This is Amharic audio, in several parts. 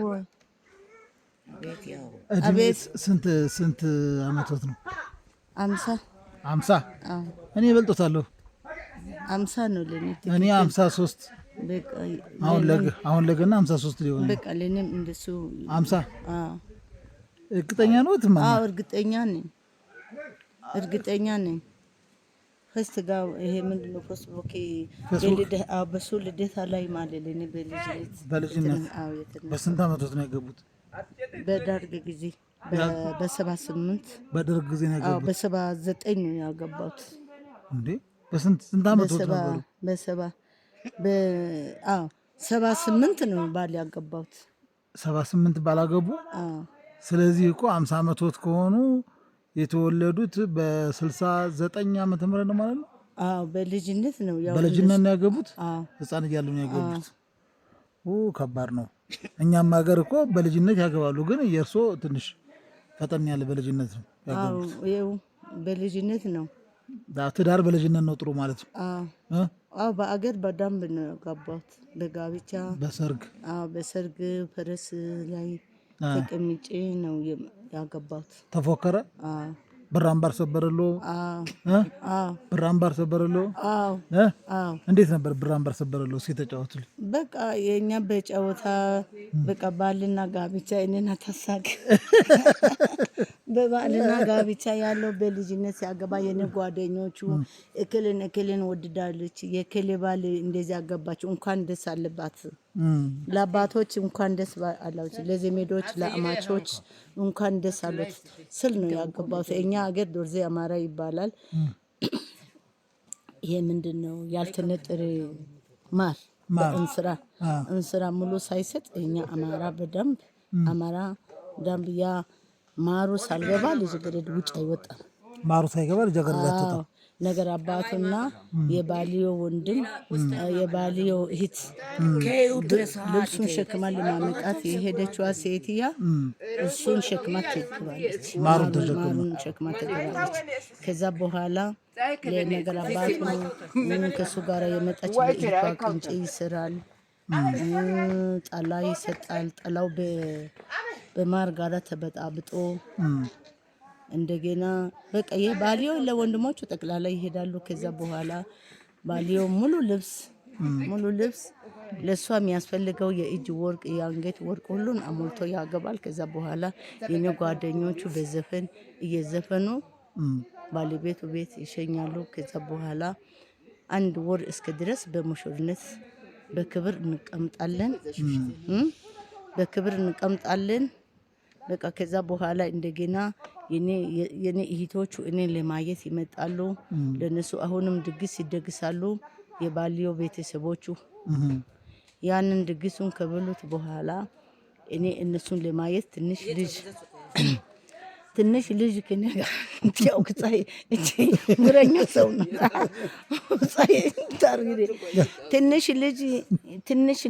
ወይ እድሜስ ስንት አመቶት ነው? 50 50 እኔ እበልጦታለሁ። 50 ነው ለኔ። እኔ 53 በቃ አሁን ለገና 53 ሊሆን በቃ ለኔም እንደሱ 50 እርግጠኛ ነው ትማ? እርግጠኛ ነኝ። ፈስት ጋር ይሄ ምንድነው ፌስቡክ በሱ ልደታ ላይ ማለት ለኔ በልጅነት በስንት አመቶት ነው ያገቡት? በደርግ ጊዜ በ78 በደርግ ጊዜ ነው ያገቡት? በ79 ነው ያገባሁት። እንዴ በስንት አመቶት ነበሩ? በ78 ነው ባል ያገባሁት። 78 ባላገቡ? ስለዚህ እኮ 50 አመቶት ከሆኑ የተወለዱት በ69 ዓመተ ምህረት ነው ማለት ነው? በልጅነት ነው ያገቡት? ህፃን እያሉ ነው ያገቡት? ከባድ ነው። እኛም ሀገር እኮ በልጅነት ያገባሉ፣ ግን የእርሶ ትንሽ ፈጠን ያለ በልጅነት ነው ያገቡት። በልጅነት ነው። ትዳር በልጅነት ነው ጥሩ ማለት ነው። በአገር በደንብ ነው ያገባሁት። በጋብቻ በሰርግ ፈረስ ላይ ተቀምጬ ነው ያገባሁት። ተፎከረ? ብር አምባር ሰበረሎ? ብር አምባር ሰበረሎ? እንዴት ነበር ብር አምባር ሰበረሎ? እስኪ ተጫወቱልኝ። በቃ የኛ በጨዋታ በቃ ባልና ጋብቻ እኔና ታሳቅ በባልና ጋብቻ ያለው በልጅነት ሲያገባ የኔ ጓደኞቹ እክልን ወድዳለች፣ የክል ባል እንደዚህ ያገባች እንኳን ደስ አለባት፣ ለአባቶች እንኳን ደስ አላችሁ፣ ለዘመዶች ለአማቾች እንኳን ደስ አሉት ስል ነው ያገባው። እኛ ሀገር ዶርዜ አማራ ይባላል። ይሄ ምንድነው ያልተነጠረ ማር እንስራ ሙሉ ሳይሰጥ እኛ አማራ በደንብ ያ ማሩ ሳልገባ ልጅገረድ ውጭ አይወጣም። ማሩ ሳይገባ ልጅገረድ አትወጣም። ነገር አባቱና የባልዮ ወንድም የባልዮ እህት ልብሱን ሸክማ ለማምጣት የሄደችዋ ሴትያ እሱን ሸክማ ትገባለች። ማሩን ሸክማ ትገባለች። ከዛ በኋላ ለነገር አባቱ ከሱ ጋር የመጣች ለኢቷ ቅንጭ ይስራል፣ ጠላ ይሰጣል። ጠላው በማር ጋር ተበጣብጦ እንደገና በቃ ባልዮ ለወንድሞቹ ጠቅላላ ይሄዳሉ። ከዛ በኋላ ባልዮ ሙሉ ልብስ ለሷ የሚያስፈልገው የእጅ ወርቅ፣ የአንገት ወርቅ ሁሉን አሞልቶ ያገባል። ከዛ በኋላ የኔ ጓደኞቹ በዘፈን እየዘፈኑ ባለቤቱ ቤት ይሸኛሉ። ከዛ በኋላ አንድ ወር እስከ ድረስ በሙሽርነት በክብር እንቀምጣለን። በቃ ከዛ በኋላ እንደገና የኔ እህቶቹ እኔን ለማየት ይመጣሉ። ለነሱ አሁንም ድግስ ይደግሳሉ የባልዮ ቤተሰቦቹ። ያንን ድግሱን ከበሉት በኋላ እኔ እነሱን ለማየት ትንሽ ልጅ ከነጋ እንቲያው ከጻይ ምረኛ ሰው ነው። ትንሽ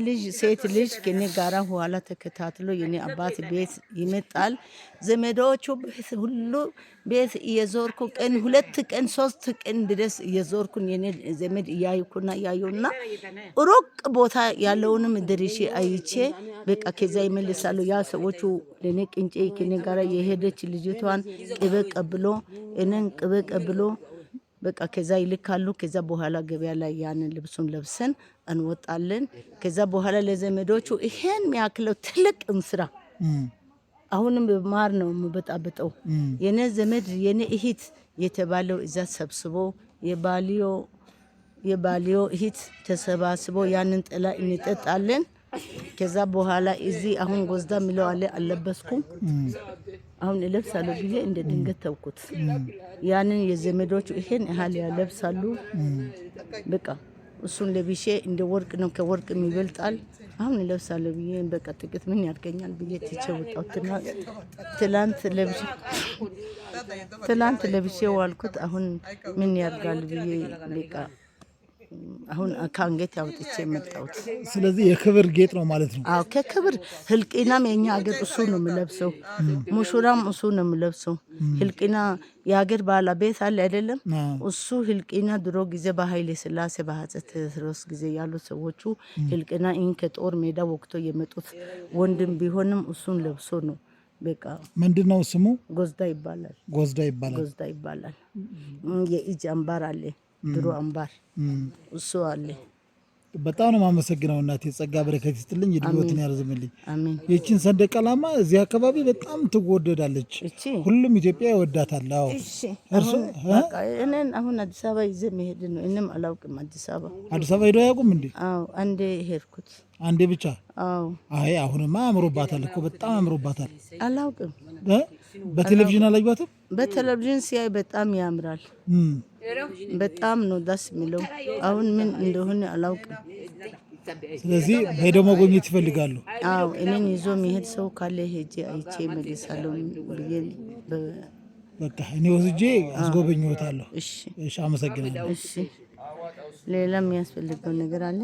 ልጅ ሴት ልጅ ከኔ ጋራ ኋላ ተከታትሎ የኔ አባት ቤት ይመጣል። ዘመዶቹ ሁሉ ቤት እየዞርኩ ቀን 2 ቀን 3 ቀን ድረስ እየዞርኩን የኔ ዘመድ እያዩና ሩቅ ቦታ ያለውንም ድርሼ አይቼ በቃ ከዛ ይመልሳሉ። ያ ሰዎቹ ለኔ ቅንጬ ከኔ ጋራ የሄደች ልጅቷን ቅቤ ቀብሎ በቃ ከዛ ይልካሉ። ከዛ በኋላ ገበያ ላይ ያንን ልብሱን ለብሰን እንወጣለን። ከዛ በኋላ ለዘመዶቹ ይሄን የሚያክለው ትልቅ እንስራ አሁንም በማር ነው የምበጣበጠው። የኔ ዘመድ የኔ እህት የተባለው እዛ ሰብስቦ የባልዮ እህት ተሰባስቦ ያንን ጠላ እንጠጣለን። ከዛ በኋላ እዚህ አሁን ጎዝዳ የሚለው አለ አልለበስኩም። አሁን እለብሳለሁ ብዬ እንደ ድንገት ተውኩት። ያንን የዘመዶቹ ይሄን ያህል ያለብሳሉ። በቃ እሱን ለብሼ እንደ ወርቅ ነው፣ ከወርቅ ይበልጣል። አሁን እለብሳለሁ ብዬ በቃ ጥቂት ምን ያድርገኛል ብዬ ትቼ ወጣሁ። ትላንት ለብሼ ዋልኩት። አሁን ምን ያድርጋል ብዬ በቃ አሁን ከአንገት ያውጥቼ መጣሁት። ስለዚህ የክብር ጌጥ ነው ማለት ነው። አዎ ከክብር ህልቂናም የኛ ሀገር እሱ ነው የሚለብሰው፣ ሙሽራም እሱ ነው የሚለብሰው። ህልቂና የሀገር ባለቤት አለ አይደለም? እሱ ህልቂና ድሮ ጊዜ በኃይለ ሥላሴ በአፄ ቴዎድሮስ ጊዜ ያሉ ሰዎቹ ህልቂና ይህን ከጦር ሜዳ ወቅቶ የመጡት ወንድም ቢሆንም እሱን ለብሶ ነው። በቃ ምንድነው ስሙ? ጎዝዳ ይባላል። ጎዝዳ ይባላል። የእጅ አምባር አለ፣ ድሮ አምባር እሱ አለ። በጣም ነው የማመሰግነው እናቴ። ጸጋ በረከት ይስጥልኝ፣ እድሜዎትን ያርዝምልኝ። አሜን። ይህችን ሰንደቅ ዓላማ እዚህ አካባቢ በጣም ትወደዳለች፣ ሁሉም ኢትዮጵያ ይወዳታል። አዎ እሺ። እኔን አሁን አዲስ አበባ ይዤ መሄድ ነው። እኔም አላውቅም አዲስ አበባ ሄደው አያውቁም እንዴ? አዎ አንዴ ሄድኩት። አንዴ ብቻ? አዎ። አይ አሁንማ አምሮባታል እኮ በጣም አምሮባታል። አላውቅም። በቴሌቪዥን አላየኋትም? በቴሌቪዥን ሲያይ በጣም ያምራል። በጣም ነው ደስ የሚለው። አሁን ምን እንደሆነ አላውቅም። ስለዚህ ሄደው መጎብኘት ይፈልጋሉ? አዎ እኔን ይዞ የሚሄድ ሰው ካለ ሄጄ አይቼ እመለሳለሁ ብዬ በቃ እኔ ወስጄ አስጎበኘዎታለሁ። እሺ፣ አመሰግናለሁ። እሺ። ሌላ የሚያስፈልገው ነገር አለ?